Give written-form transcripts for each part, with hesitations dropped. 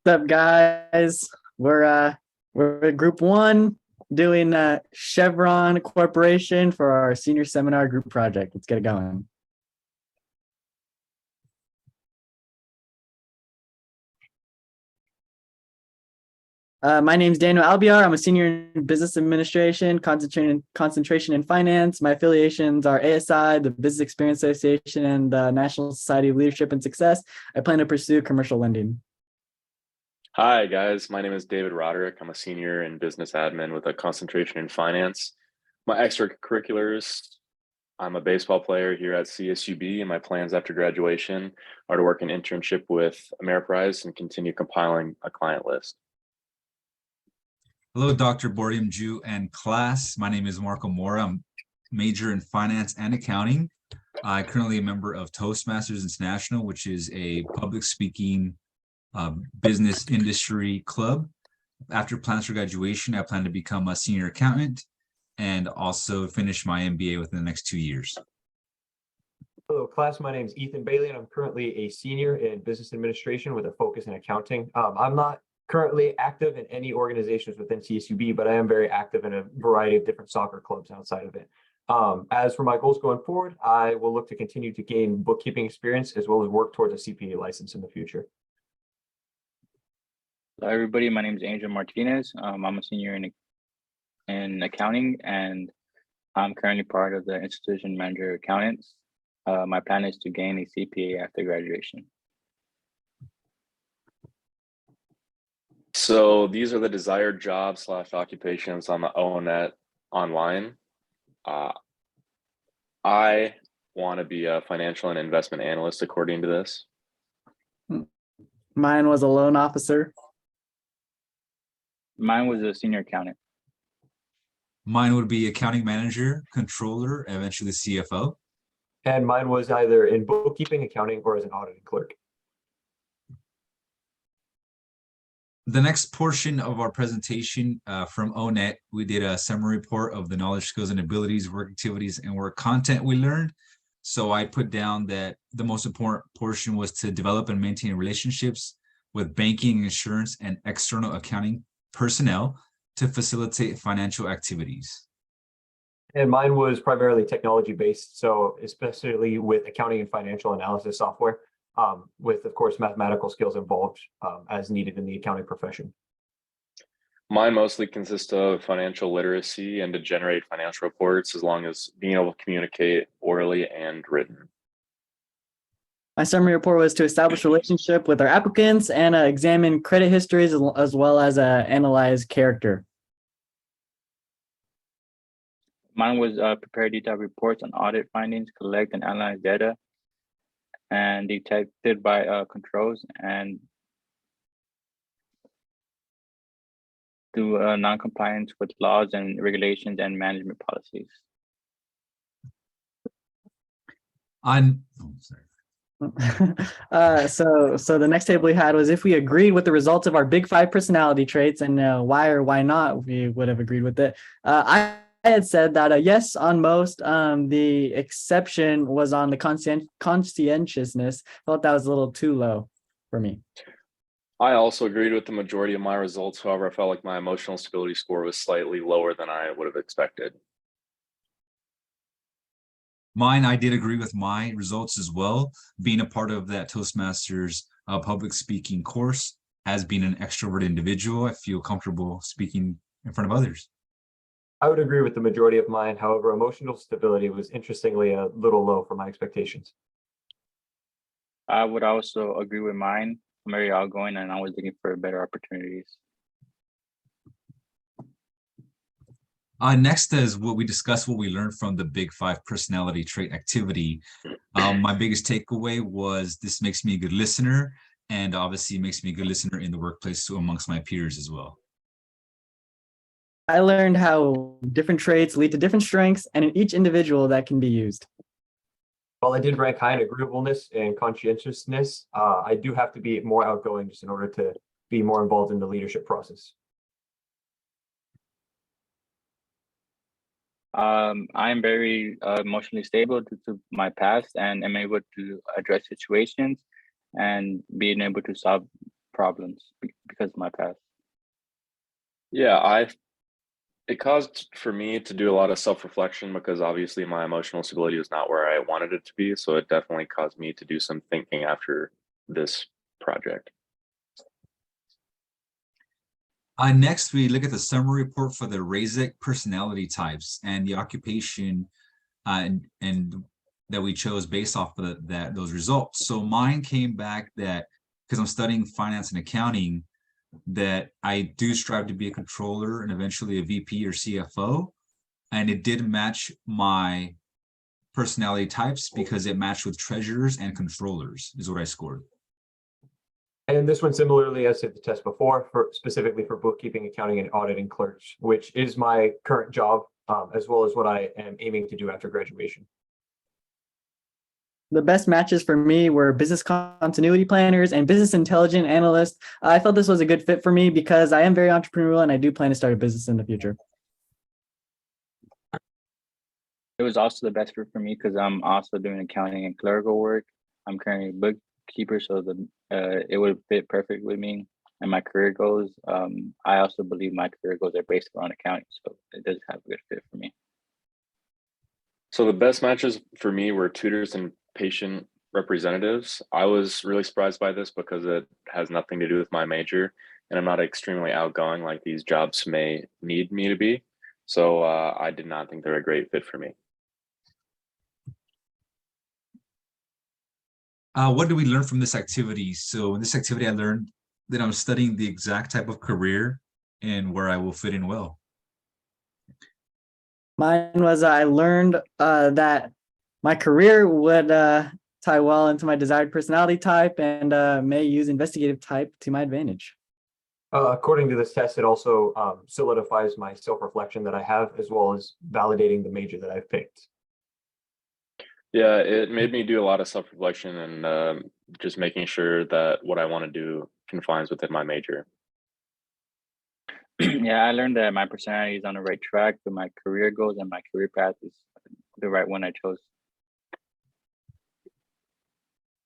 What's up, guys? We're group one doing Chevron Corporation for our senior seminar group project. Let's get it going. My name is Daniel Albiar. I'm a senior in business administration, concentration in finance. My affiliations are ASI, the Business Experience Association, and the National Society of Leadership and Success. I plan to pursue commercial lending. Hi, guys. My name is David Roderick. I'm a senior in business admin with a concentration in finance. My extracurriculars, I'm a baseball player here at CSUB, and my plans after graduation are to work an internship with Ameriprise and continue compiling a client list. Hello, Dr. Borium Ju and class. My name is Marco Mora. I'm major in finance and accounting. I'm currently a member of Toastmasters International, which is a public speaking business industry club. After plans for graduation, I plan to become a senior accountant and also finish my MBA within the next 2 years. Hello, class. My name is Ethan Bailey, and I'm currently a senior in business administration with a focus in accounting. I'm not currently active in any organizations within CSUB, but I am very active in a variety of different soccer clubs outside of it. As for my goals going forward, I will look to continue to gain bookkeeping experience as well as work towards a CPA license in the future. Hello, everybody. My name is Angel Martinez. I'm a senior in accounting, and I'm currently part of the institution manager accountants. My plan is to gain a CPA after graduation. So these are the desired jobs / occupations on the ONET online. I want to be a financial and investment analyst according to this. Mine was a loan officer. Mine was a senior accountant. Mine would be accounting manager, controller, eventually CFO. And mine was either in bookkeeping, accounting, or as an auditing clerk. The next portion of our presentation from ONET, we did a summary report of the knowledge, skills, and abilities, work activities, and work content we learned. So I put down that the most important portion was to develop and maintain relationships with banking, insurance, and external accounting personnel to facilitate financial activities. And mine was primarily technology-based, so especially with accounting and financial analysis software, with, of course, mathematical skills involved as needed in the accounting profession. Mine mostly consists of financial literacy and to generate financial reports, as long as being able to communicate orally and written. My summary report was to establish a relationship with our applicants and examine credit histories as well as analyze character. Mine was prepare detailed reports on audit findings, collect and analyze data, and detected by controls, and do non-compliance with laws and regulations and management policies. So the next table we had was if we agreed with the results of our big 5 personality traits, and why or why not we would have agreed with it. I had said that yes on most. The exception was on the conscientiousness. Thought that was a little too low for me. I also agreed with the majority of my results. However, I felt like my emotional stability score was slightly lower than I would have expected. Mine, I did agree with my results as well. Being a part of that Toastmasters public speaking course, as being an extrovert individual, I feel comfortable speaking in front of others. I would agree with the majority of mine. However, emotional stability was interestingly a little low for my expectations. I would also agree with mine. I'm very outgoing, and I was looking for better opportunities. Next is what we discussed, what we learned from the Big 5 personality trait activity. My biggest takeaway was this makes me a good listener, and obviously makes me a good listener in the workplace amongst my peers as well. I learned how different traits lead to different strengths, and in each individual that can be used. While I did rank high in agreeableness and conscientiousness, I do have to be more outgoing just in order to be more involved in the leadership process. I'm very emotionally stable due to my past, and am able to address situations and being able to solve problems because of my past. Yeah, it caused for me to do a lot of self-reflection because obviously my emotional stability was not where I wanted it to be. So it definitely caused me to do some thinking after this project. Next, we look at the summary report for the RASIC personality types and the occupation and that we chose based off of those results. So mine came back that because I'm studying finance and accounting, that I do strive to be a controller and eventually a VP or CFO. And it did match my personality types because it matched with treasurers and controllers is what I scored. And this one similarly, as did the test before, specifically for bookkeeping, accounting, and auditing clerks, which is my current job, as well as what I am aiming to do after graduation. The best matches for me were business continuity planners and business intelligence analysts. I felt this was a good fit for me because I am very entrepreneurial and I do plan to start a business in the future. It was also the best fit for me because I'm also doing accounting and clerical work. I'm currently a bookkeeper, so it would fit perfect with me and my career goals. I also believe my career goals are based around accounting, so it does have a good fit for me. So the best matches for me were tutors and patient representatives. I was really surprised by this because it has nothing to do with my major and I'm not extremely outgoing like these jobs may need me to be. So I did not think they're a great fit for me. What did we learn from this activity? So in this activity, I learned that I'm studying the exact type of career and where I will fit in well. Mine was I learned that my career would tie well into my desired personality type and may use investigative type to my advantage. According to this test, it also solidifies my self-reflection that I have, as well as validating the major that I've picked. Yeah, it made me do a lot of self-reflection and just making sure that what I want to do confines within my major. Yeah, I learned that my personality is on the right track, but my career goals and my career path is the right one I chose.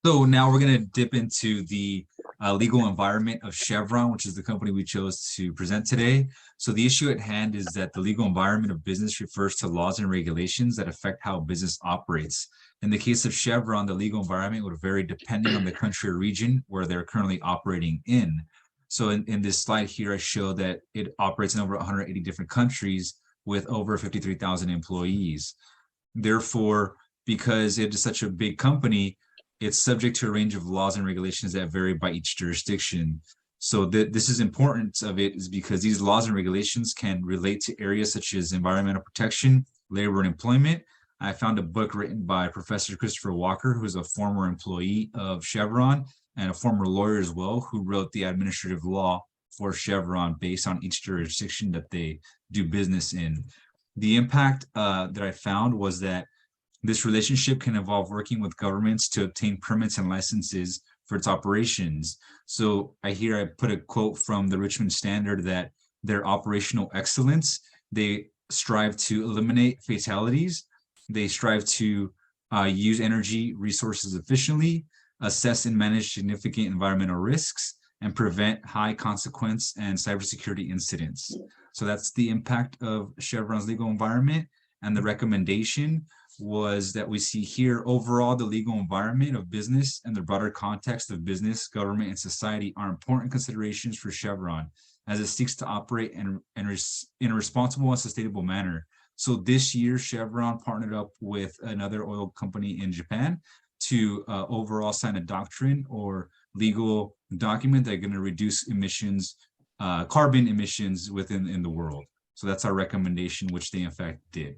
So now we're going to dip into the legal environment of Chevron, which is the company we chose to present today. So the issue at hand is that the legal environment of business refers to laws and regulations that affect how business operates. In the case of Chevron, the legal environment would vary depending on the country or region where they're currently operating in. So in this slide here, I show that it operates in over 180 different countries with over 53,000 employees. Therefore, because it is such a big company, it's subject to a range of laws and regulations that vary by each jurisdiction. So this is important of it is because these laws and regulations can relate to areas such as environmental protection, labor and employment. I found a book written by Professor Christopher Walker, who is a former employee of Chevron and a former lawyer as well, who wrote the administrative law for Chevron based on each jurisdiction that they do business in. The impact that I found was that this relationship can involve working with governments to obtain permits and licenses for its operations. So I put a quote from the Richmond Standard that their operational excellence, they strive to eliminate fatalities, they strive to use energy resources efficiently, assess and manage significant environmental risks, and prevent high consequence and cybersecurity incidents. So that's the impact of Chevron's legal environment. And the recommendation was that we see here overall the legal environment of business and the broader context of business, government, and society are important considerations for Chevron as it seeks to operate in a responsible and sustainable manner. So this year, Chevron partnered up with another oil company in Japan to overall sign a doctrine or legal document that are going to reduce emissions, carbon emissions in the world. So that's our recommendation, which they in fact did.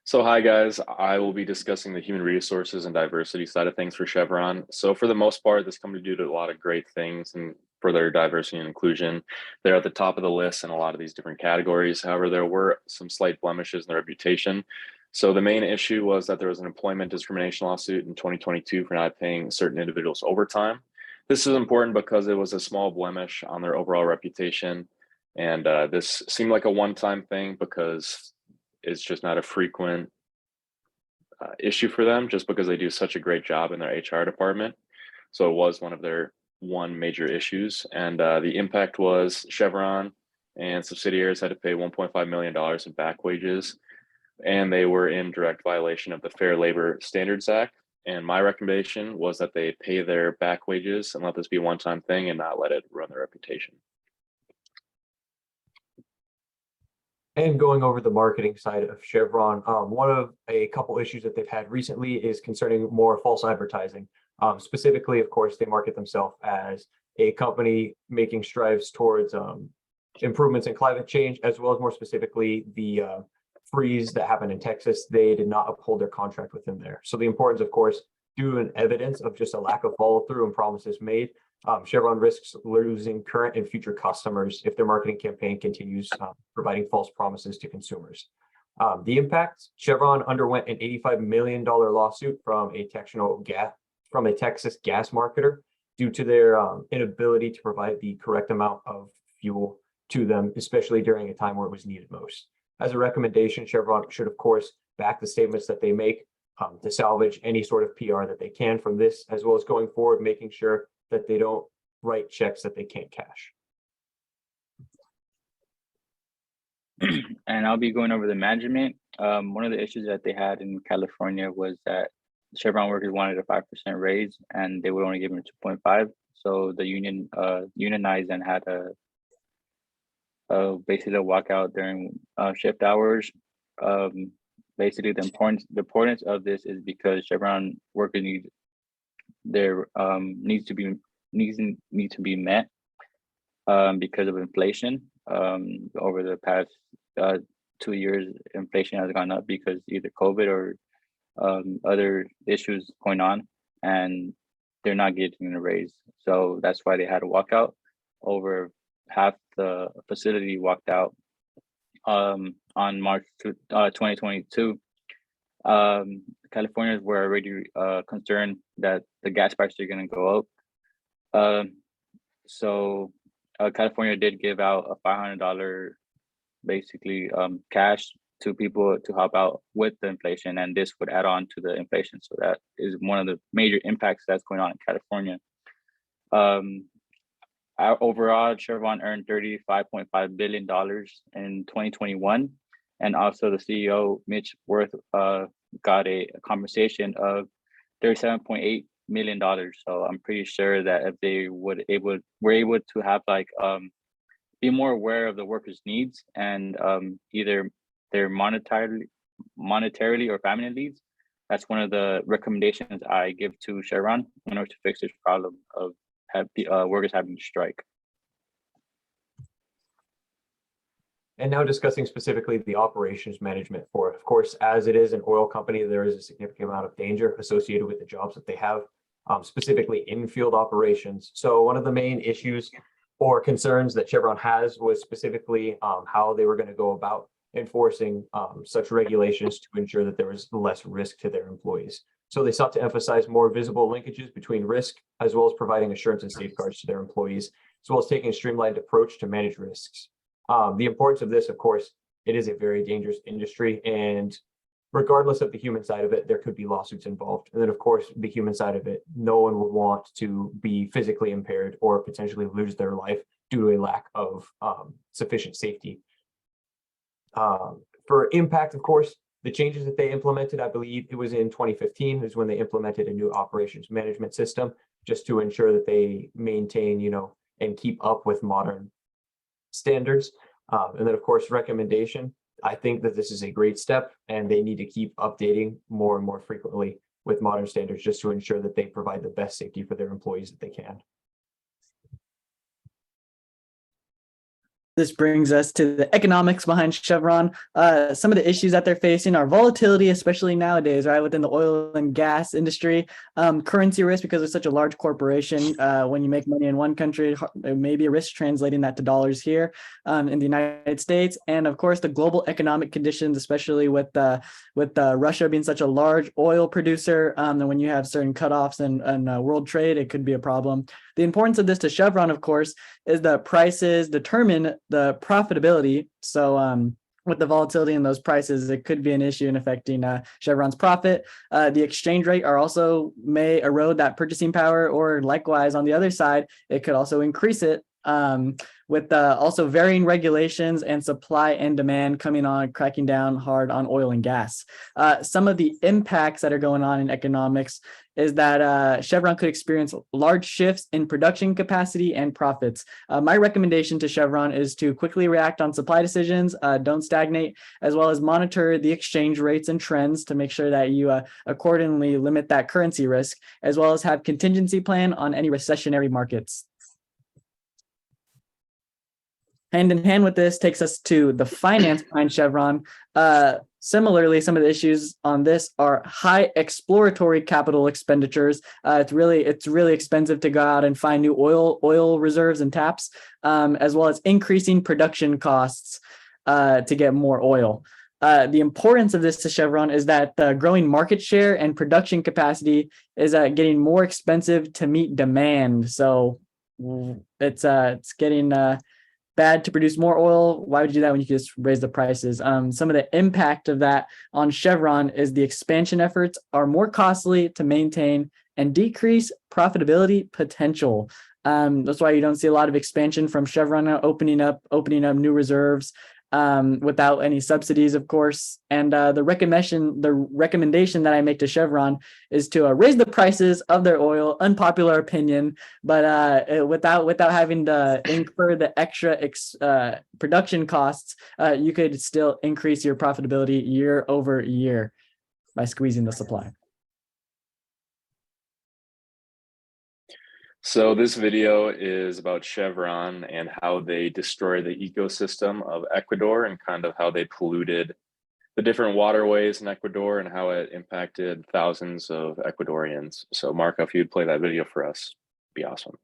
So hi guys, I will be discussing the human resources and diversity side of things for Chevron. So for the most part, this company did a lot of great things and for their diversity and inclusion. They're at the top of the list in a lot of these different categories. However, there were some slight blemishes in their reputation. So the main issue was that there was an employment discrimination lawsuit in 2022 for not paying certain individuals overtime. This is important because it was a small blemish on their overall reputation. And this seemed like a one-time thing because it's just not a frequent issue for them just because they do such a great job in their HR department. So it was one of their major issues. And the impact was Chevron and subsidiaries had to pay $1.5 million in back wages, and they were in direct violation of the Fair Labor Standards Act. And my recommendation was that they pay their back wages and let this be a one-time thing and not let it ruin their reputation. And going over the marketing side of Chevron, one of a couple issues that they've had recently is concerning more false advertising. Specifically, of course, they market themselves as a company making strides towards improvements in climate change, as well as more specifically the freeze that happened in Texas. They did not uphold their contract with them there. So the importance, of course, due to an evidence of just a lack of follow through and promises made, Chevron risks losing current and future customers if their marketing campaign continues providing false promises to consumers. The impact: Chevron underwent an $85 million lawsuit from a Texas gas marketer due to their inability to provide the correct amount of fuel to them, especially during a time where it was needed most. As a recommendation, Chevron should, of course, back the statements that they make to salvage any sort of PR that they can from this, as well as going forward, making sure that they don't write checks that they can't cash. And I'll be going over the management. One of the issues that they had in California was that Chevron workers wanted a 5% raise, and they would only give them 2.5. So the union unionized and had basically a walkout during shift hours. Basically, the importance of this is because Chevron workers need to be met because of inflation. Over the past 2 years, inflation has gone up because either COVID or other issues going on, and they're not getting a raise. So that's why they had a walkout. Over half the facility walked out on March 2022. Californians were already concerned that the gas prices are going to go up. So California did give out a $500 basically cash to people to help out with the inflation, and this would add on to the inflation. So that is one of the major impacts that's going on in California. Overall, Chevron earned $35.5 billion in 2021, and also the CEO Mitch Worth got a compensation of $37.8 million. So I'm pretty sure that if they were able to have be more aware of the workers' needs and either their monetarily or family needs, that's one of the recommendations I give to Chevron in order to fix this problem of workers having to strike. And now discussing specifically the operations management for it. Of course, as it is an oil company, there is a significant amount of danger associated with the jobs that they have, specifically in-field operations. So one of the main issues or concerns that Chevron has was specifically how they were going to go about enforcing such regulations to ensure that there was less risk to their employees. So they sought to emphasize more visible linkages between risk, as well as providing assurance and safeguards to their employees, as well as taking a streamlined approach to manage risks. The importance of this, of course, it is a very dangerous industry, and regardless of the human side of it, there could be lawsuits involved. And then, of course, the human side of it, no one would want to be physically impaired or potentially lose their life due to a lack of sufficient safety. For impact, of course, the changes that they implemented, I believe it was in 2015, is when they implemented a new operations management system, just to ensure that they maintain, and keep up with modern standards. And then, of course, recommendation. I think that this is a great step, and they need to keep updating more and more frequently with modern standards just to ensure that they provide the best safety for their employees that they can. This brings us to the economics behind Chevron. Some of the issues that they're facing are volatility, especially nowadays, right, within the oil and gas industry. Currency risk, because it's such a large corporation. When you make money in one country, there may be a risk translating that to dollars here in the United States. And of course, the global economic conditions, especially with Russia being such a large oil producer. And when you have certain cutoffs in world trade, it could be a problem. The importance of this to Chevron, of course, is that prices determine the profitability. So with the volatility in those prices, it could be an issue in affecting Chevron's profit. The exchange rate may erode that purchasing power, or likewise, on the other side, it could also increase it. With also varying regulations and supply and demand cracking down hard on oil and gas. Some of the impacts that are going on in economics is that Chevron could experience large shifts in production capacity and profits. My recommendation to Chevron is to quickly react on supply decisions, don't stagnate, as well as monitor the exchange rates and trends to make sure that you accordingly limit that currency risk, as well as have contingency plan on any recessionary markets. Hand in hand with this takes us to the finance behind Chevron. Similarly, some of the issues on this are high exploratory capital expenditures. It's really expensive to go out and find new oil reserves and taps, as well as increasing production costs to get more oil. The importance of this to Chevron is that the growing market share and production capacity is getting more expensive to meet demand. So it's getting bad to produce more oil. Why would you do that when you could just raise the prices? Some of the impact of that on Chevron is the expansion efforts are more costly to maintain and decrease profitability potential. That's why you don't see a lot of expansion from Chevron opening up new reserves without any subsidies, of course. And the recommendation that I make to Chevron is to raise the prices of their oil. Unpopular opinion, but without having to incur the extra production costs, you could still increase your profitability year over year by squeezing the supply. So this video is about Chevron and how they destroy the ecosystem of Ecuador and kind of how they polluted the different waterways in Ecuador and how it impacted thousands of Ecuadorians. So Marco, if you'd play that video for us, it'd be awesome.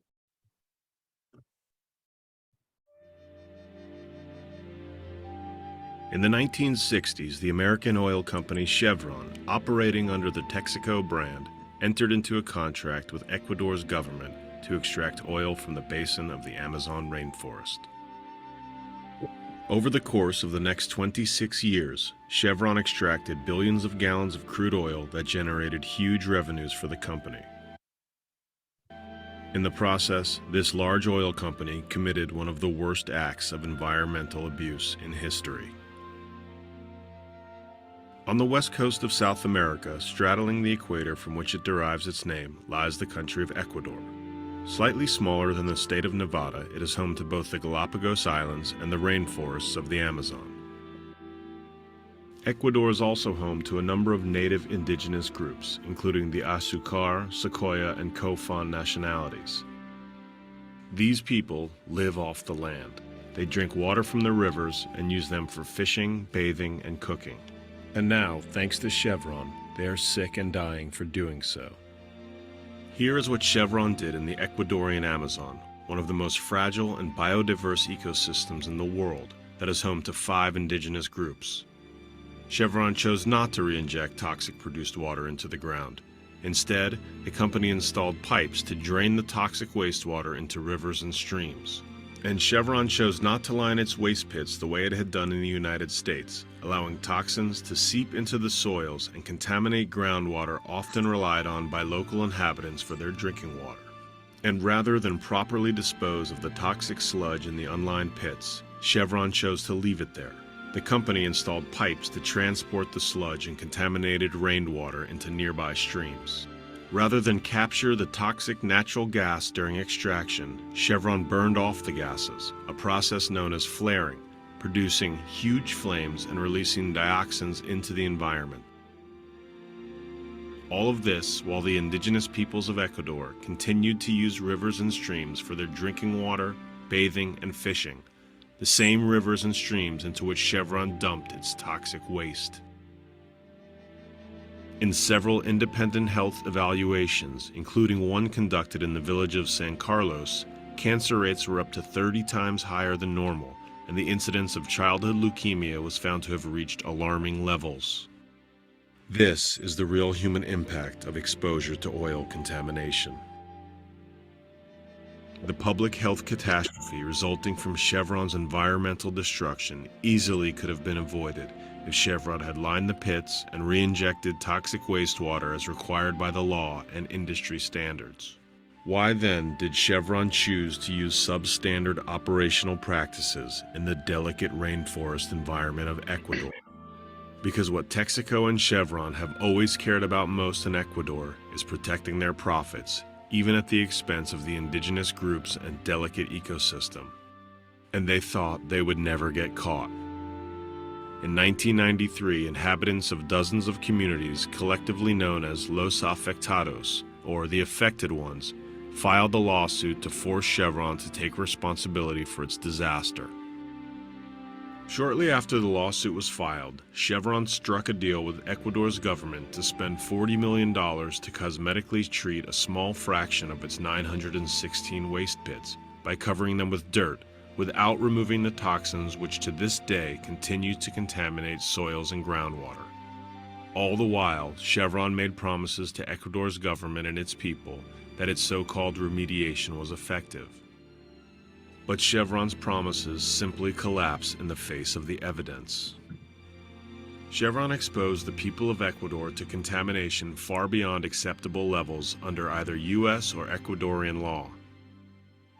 In the 1960s, the American oil company Chevron, operating under the Texaco brand, entered into a contract with Ecuador's government to extract oil from the basin of the Amazon rainforest. Over the course of the next 26 years, Chevron extracted billions of gallons of crude oil that generated huge revenues for the company. In the process, this large oil company committed one of the worst acts of environmental abuse in history. On the west coast of South America, straddling the equator from which it derives its name, lies the country of Ecuador. Slightly smaller than the state of Nevada, it is home to both the Galapagos Islands and the rainforests of the Amazon. Ecuador is also home to a number of native indigenous groups, including the Azucar, Secoya, and Cofan nationalities. These people live off the land. They drink water from the rivers and use them for fishing, bathing, and cooking. And now, thanks to Chevron, they are sick and dying for doing so. Here is what Chevron did in the Ecuadorian Amazon, one of the most fragile and biodiverse ecosystems in the world that is home to 5 indigenous groups. Chevron chose not to re-inject toxic produced water into the ground. Instead, the company installed pipes to drain the toxic wastewater into rivers and streams. And Chevron chose not to line its waste pits the way it had done in the United States, allowing toxins to seep into the soils and contaminate groundwater often relied on by local inhabitants for their drinking water. And rather than properly dispose of the toxic sludge in the unlined pits, Chevron chose to leave it there. The company installed pipes to transport the sludge and contaminated rainwater into nearby streams. Rather than capture the toxic natural gas during extraction, Chevron burned off the gases, a process known as flaring, producing huge flames and releasing dioxins into the environment. All of this while the indigenous peoples of Ecuador continued to use rivers and streams for their drinking water, bathing, and fishing, the same rivers and streams into which Chevron dumped its toxic waste. In several independent health evaluations, including one conducted in the village of San Carlos, cancer rates were up to 30 times higher than normal, and the incidence of childhood leukemia was found to have reached alarming levels. This is the real human impact of exposure to oil contamination. The public health catastrophe resulting from Chevron's environmental destruction easily could have been avoided if Chevron had lined the pits and re-injected toxic wastewater as required by the law and industry standards. Why then did Chevron choose to use substandard operational practices in the delicate rainforest environment of Ecuador? Because what Texaco and Chevron have always cared about most in Ecuador is protecting their profits, even at the expense of the indigenous groups and delicate ecosystem. And they thought they would never get caught. In 1993, inhabitants of dozens of communities collectively known as Los Afectados, or the Affected Ones, filed a lawsuit to force Chevron to take responsibility for its disaster. Shortly after the lawsuit was filed, Chevron struck a deal with Ecuador's government to spend $40 million to cosmetically treat a small fraction of its 916 waste pits by covering them with dirt, without removing the toxins which to this day continue to contaminate soils and groundwater. All the while, Chevron made promises to Ecuador's government and its people that its so-called remediation was effective. But Chevron's promises simply collapse in the face of the evidence. Chevron exposed the people of Ecuador to contamination far beyond acceptable levels under either U.S. or Ecuadorian law.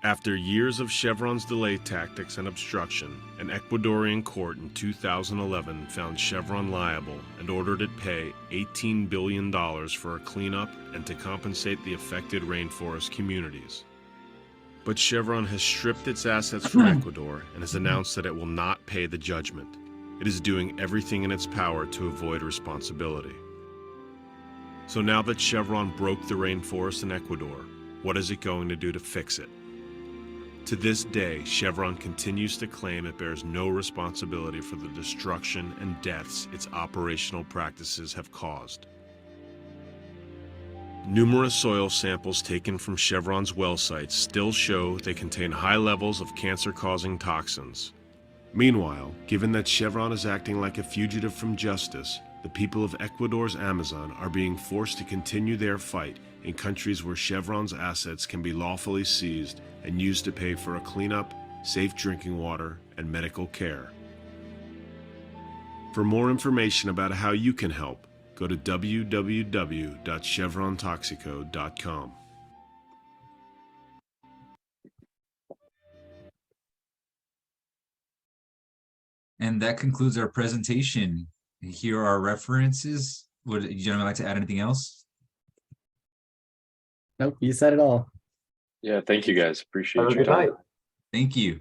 After years of Chevron's delay tactics and obstruction, an Ecuadorian court in 2011 found Chevron liable and ordered it pay $18 billion for a cleanup and to compensate the affected rainforest communities. But Chevron has stripped its assets from Ecuador and has announced that it will not pay the judgment. It is doing everything in its power to avoid responsibility. So now that Chevron broke the rainforest in Ecuador, what is it going to do to fix it? To this day, Chevron continues to claim it bears no responsibility for the destruction and deaths its operational practices have caused. Numerous soil samples taken from Chevron's well sites still show they contain high levels of cancer-causing toxins. Meanwhile, given that Chevron is acting like a fugitive from justice, the people of Ecuador's Amazon are being forced to continue their fight in countries where Chevron's assets can be lawfully seized and used to pay for a cleanup, safe drinking water, and medical care. For more information about how you can help, go to www.chevrontoxico.com. And that concludes our presentation. Here are our references. Would you gentlemen like to add anything else? Nope, you said it all. Yeah, thank you guys. Appreciate Have a your good time. night. Thank you.